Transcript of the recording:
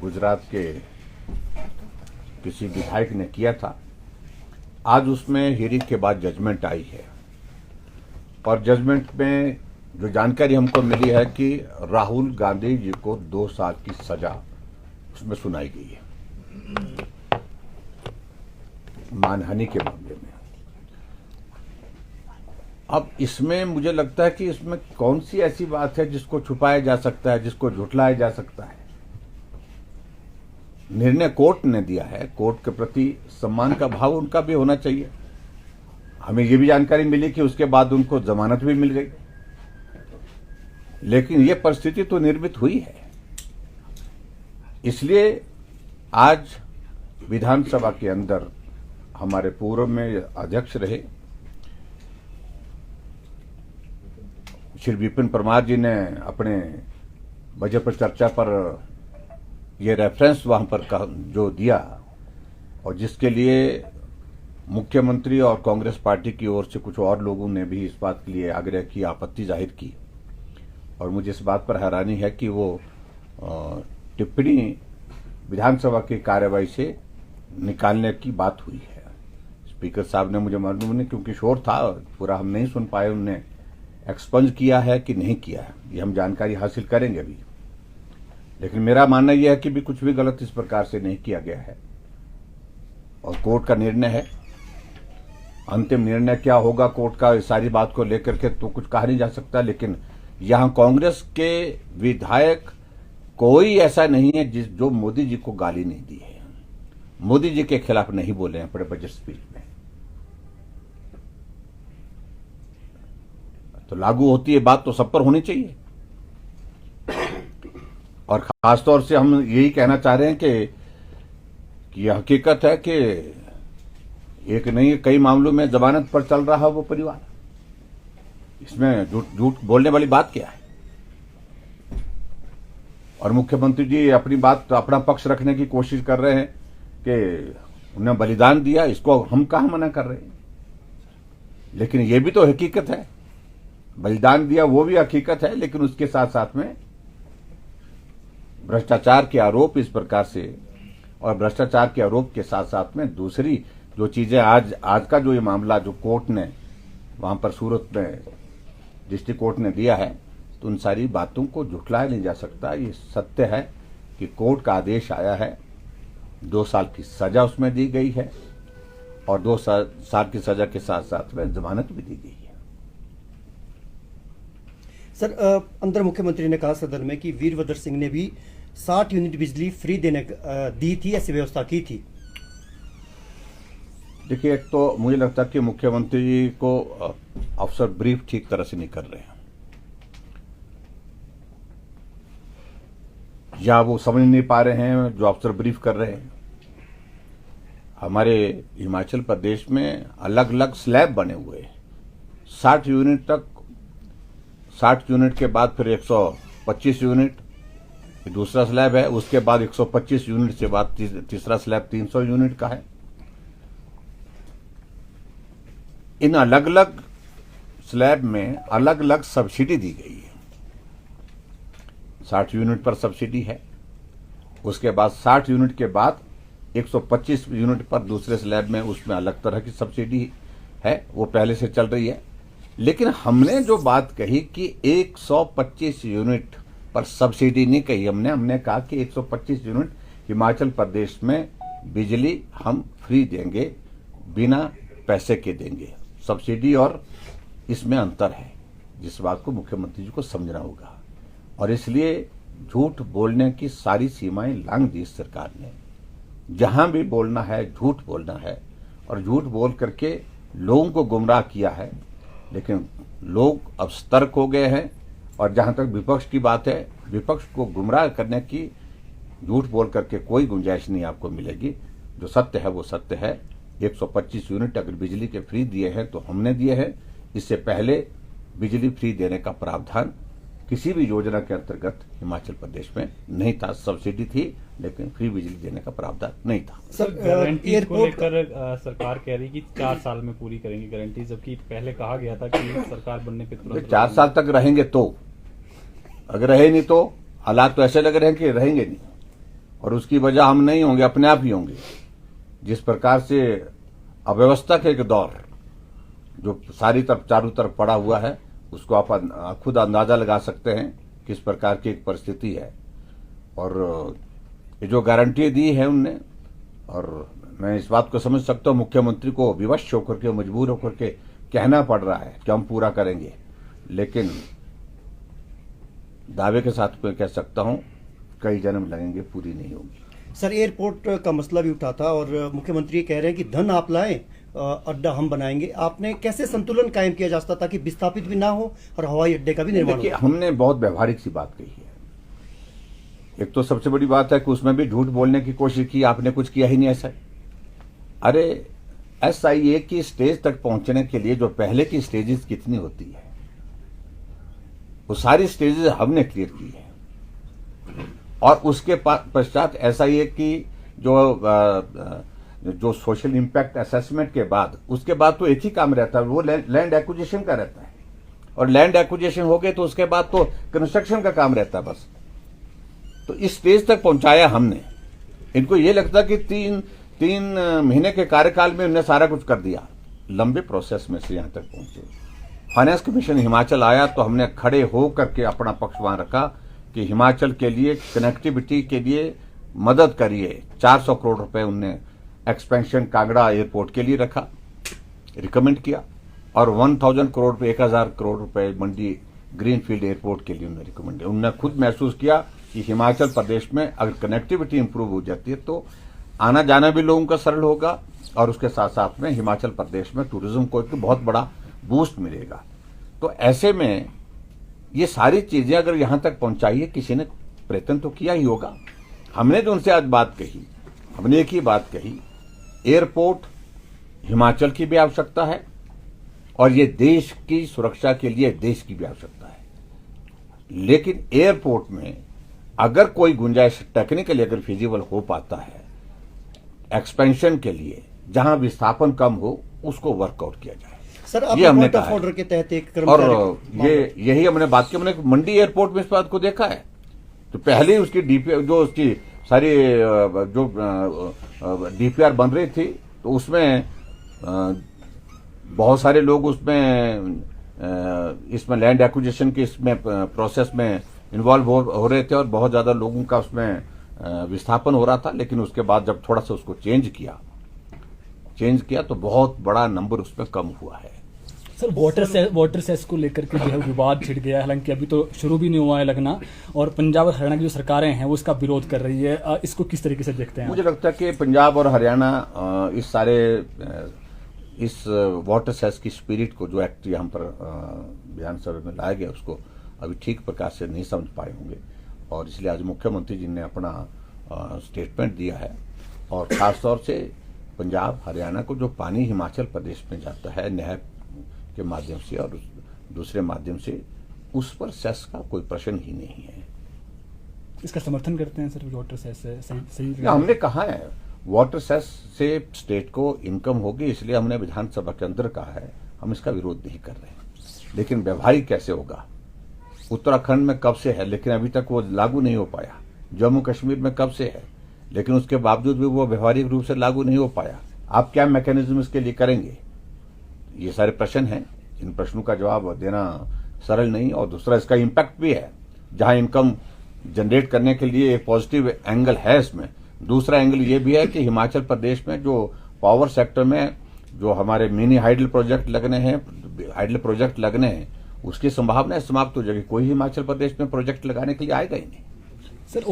गुजरात के किसी विधायक ने किया था, आज उसमें हियरिंग के बाद जजमेंट आई है और जजमेंट में जो जानकारी हमको मिली है कि राहुल गांधी जी को 2 साल की सजा उसमें सुनाई गई है मानहानि के मामले में। अब इसमें मुझे लगता है कि इसमें कौन सी ऐसी बात है जिसको छुपाया जा सकता है, जिसको झुठलाया जा सकता है। निर्णय कोर्ट ने दिया है, कोर्ट के प्रति सम्मान का भाव उनका भी होना चाहिए। हमें ये भी जानकारी मिली कि उसके बाद उनको जमानत भी मिल गई, लेकिन ये परिस्थिति तो निर्मित हुई है। इसलिए आज विधानसभा के अंदर हमारे पूर्व में अध्यक्ष रहे श्री विपिन परमार जी ने अपने बजट पर चर्चा पर ये रेफरेंस वहां पर जो दिया और जिसके लिए मुख्यमंत्री और कांग्रेस पार्टी की ओर से कुछ और लोगों ने भी इस बात के लिए आग्रह किया, आपत्ति जाहिर की। और मुझे इस बात पर हैरानी है कि वो टिप्पणी विधानसभा की कार्यवाही से निकालने की बात हुई है। स्पीकर साहब ने, मुझे मालूम नहीं क्योंकि शोर था पूरा, हम नहीं सुन पाए उन्होंने एक्सपंज किया है कि नहीं किया है, ये हम जानकारी हासिल करेंगे अभी। लेकिन मेरा मानना यह है कि भी कुछ भी गलत इस प्रकार से नहीं किया गया है और कोर्ट का निर्णय है। अंतिम निर्णय क्या होगा कोर्ट का, इस सारी बात को लेकर के तो कुछ कहा नहीं जा सकता। लेकिन यहां कांग्रेस के विधायक कोई ऐसा नहीं है जो मोदी जी को गाली नहीं दी है, मोदी जी के खिलाफ नहीं बोले हैं अपने बजट स्पीच में। तो लागू होती है बात तो सब पर होनी चाहिए। और खासतौर से हम यही कहना चाह रहे हैं कि यह हकीकत है कि एक नहीं कई मामलों में जमानत पर चल रहा है वो परिवार। इसमें झूठ बोलने वाली बात क्या है। और मुख्यमंत्री जी अपनी बात, अपना पक्ष रखने की कोशिश कर रहे हैं कि उन्हें बलिदान दिया, इसको हम कहां मना कर रहे हैं। लेकिन ये भी तो हकीकत है, बलिदान दिया वो भी हकीकत है, लेकिन उसके साथ साथ में भ्रष्टाचार के आरोप इस प्रकार से, और भ्रष्टाचार के आरोप के साथ साथ में दूसरी जो चीजें आज का जो ये मामला जो कोर्ट ने वहां पर सूरत में डिस्ट्रिक्ट कोर्ट ने दिया है, तो उन सारी बातों को झुठलाया नहीं जा सकता। ये सत्य है कि कोर्ट का आदेश आया है, 2 साल की सजा उसमें दी गई है और 2 साल की सजा के साथ साथ में जमानत भी दी गई है। सर, अंदर मुख्यमंत्री ने कहा सदन में कि वीरभद्र सिंह ने भी 60 यूनिट बिजली फ्री दी थी, ऐसी व्यवस्था की थी। देखिए, एक तो मुझे लगता है कि मुख्यमंत्री जी को अफसर ब्रीफ ठीक तरह से नहीं कर रहे हैं, या वो समझ नहीं पा रहे हैं जो अफसर ब्रीफ कर रहे हैं। हमारे हिमाचल प्रदेश में अलग अलग स्लैब बने हुए हैं, 60 यूनिट तक, 60 यूनिट के बाद फिर 125 यूनिट दूसरा स्लैब है, उसके बाद 125 यूनिट से बाद तीसरा स्लैब 300 यूनिट का है। इन अलग अलग स्लैब में अलग अलग सब्सिडी दी गई है। 60 यूनिट पर सब्सिडी है, उसके बाद 60 यूनिट के बाद 125 यूनिट पर दूसरे स्लैब में उसमें अलग तरह की सब्सिडी है, वो पहले से चल रही है। लेकिन हमने जो बात कही कि 125 यूनिट पर सब्सिडी नहीं कही, हमने कहा कि 125 यूनिट हिमाचल प्रदेश में बिजली हम फ्री देंगे, बिना पैसे के देंगे। सब्सिडी और इसमें अंतर है, जिस बात को मुख्यमंत्री जी को समझना होगा। और इसलिए झूठ बोलने की सारी सीमाएं लांघ दी सरकार ने। जहां भी बोलना है झूठ बोलना है, और झूठ बोल करके लोगों को गुमराह किया है। लेकिन लोग अब सतर्क हो गए हैं, और जहां तक विपक्ष की बात है, विपक्ष को गुमराह करने की झूठ बोल करके कोई गुंजाइश नहीं आपको मिलेगी। जो सत्य है वो सत्य है। 125 यूनिट अगर बिजली के फ्री दिए हैं तो हमने दिए हैं। इससे पहले बिजली फ्री देने का प्रावधान किसी भी योजना के अंतर्गत हिमाचल प्रदेश में नहीं था। सब्सिडी थी लेकिन फ्री बिजली देने का प्रावधान नहीं था। सर, गारंटी को लेकर सरकार कह रही कि 4 साल में पूरी करेंगे गारंटी, जबकि पहले कहा गया था कि सरकार बनने पे तुरंत 4 साल तक रहेंगे तो, अगर रहे नहीं तो हालात तो ऐसे लग रहे हैं कि रहेंगे नहीं। और उसकी वजह हम नहीं होंगे, अपने आप ही होंगे। जिस प्रकार से अव्यवस्था के एक दौर जो सारी तरफ चारों तरफ पड़ा हुआ है, उसको आप खुद अंदाजा लगा सकते हैं किस प्रकार की एक परिस्थिति है। और ये जो गारंटी दी है उनने, और मैं इस बात को समझ सकता हूँ, मुख्यमंत्री को विवश होकर के, मजबूर होकर के कहना पड़ रहा है कि हम पूरा करेंगे, लेकिन दावे के साथ मैं कह सकता हूं कई जन्म लगेंगे, पूरी नहीं होगी। सर, एयरपोर्ट का मसला भी उठा था और मुख्यमंत्री ये कह रहे हैं कि धन आप लाएं, अड्डा हम बनाएंगे। आपने कैसे संतुलन कायम किया जा सकता ताकि विस्थापित भी ना हो और हवाई अड्डे का भी निर्माण हो? देखिए, हमने बहुत व्यवहारिक सी बात कही है। एक तो सबसे बड़ी बात है कि उसमें भी झूठ बोलने की कोशिश की, आपने कुछ किया ही नहीं ऐसा। अरे SIA की स्टेज तक पहुंचने के लिए जो पहले की स्टेजेस कितनी होती है, वो सारी स्टेजेस हमने क्लियर की है। और उसके पश्चात SIA की जो सोशल इंपैक्ट असेसमेंट के बाद, उसके बाद तो एक ही काम रहता है, वो लैंड एक्विजिशन का रहता है। और लैंड एक्विजिशन हो गए तो उसके बाद तो कंस्ट्रक्शन का काम रहता है बस। तो इस स्टेज तक पहुंचाया हमने। इनको ये लगता कि तीन महीने के कार्यकाल में उन्होंने सारा कुछ कर दिया। लंबे प्रोसेस में से यहां तक पहुंचे। फाइनेंस कमीशन हिमाचल आया तो हमने खड़े हो करके अपना पक्ष वहां रखा कि हिमाचल के लिए कनेक्टिविटी के लिए मदद करिए। 400 करोड़ रुपए उनने एक्सपेंशन कांगड़ा एयरपोर्ट के लिए रखा, रिकमेंड किया। और 1000 करोड़ रुपए, 1000 करोड़ रुपए मंडी ग्रीनफील्ड एयरपोर्ट के लिए उन्होंने रिकमेंड किया। उन्होंने खुद महसूस किया कि हिमाचल प्रदेश में अगर कनेक्टिविटी इंप्रूव हो जाती है तो आना जाना भी लोगों का सरल होगा, और उसके साथ साथ में हिमाचल प्रदेश में टूरिज्म को एक बहुत बड़ा बूस्ट मिलेगा। तो ऐसे में ये सारी चीजें अगर यहां तक पहुंचाई है, किसी ने प्रयत्न तो किया ही होगा। हमने जो उनसे आज बात कही, हमने एक ही बात कही, एयरपोर्ट हिमाचल की भी आवश्यकता है और ये देश की सुरक्षा के लिए देश की भी आवश्यकता है। लेकिन एयरपोर्ट में अगर कोई गुंजाइश टेक्निकली अगर फिजिबल हो पाता है एक्सपेंशन के लिए, जहां विस्थापन कम हो, उसको वर्कआउट किया जाए। सर, ये हमने कोर्ट ऑफ कहा ऑर्डर के तहत एक और कर्मचारी यही हमने बात की। हमने मंडी एयरपोर्ट में इस बात को देखा है। तो पहले उसकी जो उसकी सारी जो DPR बन रही थी, तो उसमें बहुत सारे लोग उसमें इसमें लैंड एक्विजिशन की इसमें प्रोसेस में इन्वॉल्व हो रहे थे और बहुत ज्यादा लोगों का उसमें विस्थापन हो रहा था। लेकिन उसके बाद जब थोड़ा सा उसको चेंज किया तो बहुत बड़ा नंबर उसमें कम हुआ है। सर, वाटर सेस को लेकर के जो है विवाद छिड़ गया है, हालांकि अभी तो शुरू भी नहीं हुआ है लगना, और पंजाब और हरियाणा की जो सरकारें हैं वो इसका विरोध कर रही है। इसको किस तरीके से देखते हैं? मुझे लगता है कि पंजाब और हरियाणा इस वाटर सेस की स्पिरिट को, जो एक्ट यहाँ पर विधानसभा में लाया गया, उसको अभी ठीक प्रकार से नहीं समझ पाए होंगे। और इसलिए आज मुख्यमंत्री जी ने अपना स्टेटमेंट दिया है। और खासतौर से पंजाब हरियाणा को जो पानी हिमाचल प्रदेश में जाता है नहर के माध्यम से और दूसरे माध्यम से, उस पर सेस का कोई प्रश्न ही नहीं है। इसका समर्थन करते हैं सर? वाटर सेस सही हमने कहा है वाटर सेस से स्टेट को इनकम होगी, इसलिए हमने विधानसभा के अंदर कहा है, हम इसका विरोध नहीं कर रहे। लेकिन व्यवहारिक कैसे होगा? उत्तराखंड में कब से है, लेकिन अभी तक वो लागू नहीं हो पाया। जम्मू कश्मीर में कब से है, लेकिन उसके बावजूद भी वो व्यवहारिक रूप से लागू नहीं हो पाया। आप क्या मैकेनिज्म इसके लिए करेंगे? ये सारे प्रश्न हैं। इन प्रश्नों का जवाब देना सरल नहीं। और दूसरा, इसका इम्पैक्ट भी है। जहां इनकम जनरेट करने के लिए एक पॉजिटिव एंगल है इसमें, दूसरा एंगल ये भी है कि हिमाचल प्रदेश में जो पावर सेक्टर में जो हमारे मिनी हाइडल प्रोजेक्ट लगने हैं, उसकी संभावना समाप्त हो जाएगी। कोई हिमाचल प्रदेश में प्रोजेक्ट लगाने के लिए आएगा ही नहीं। सर,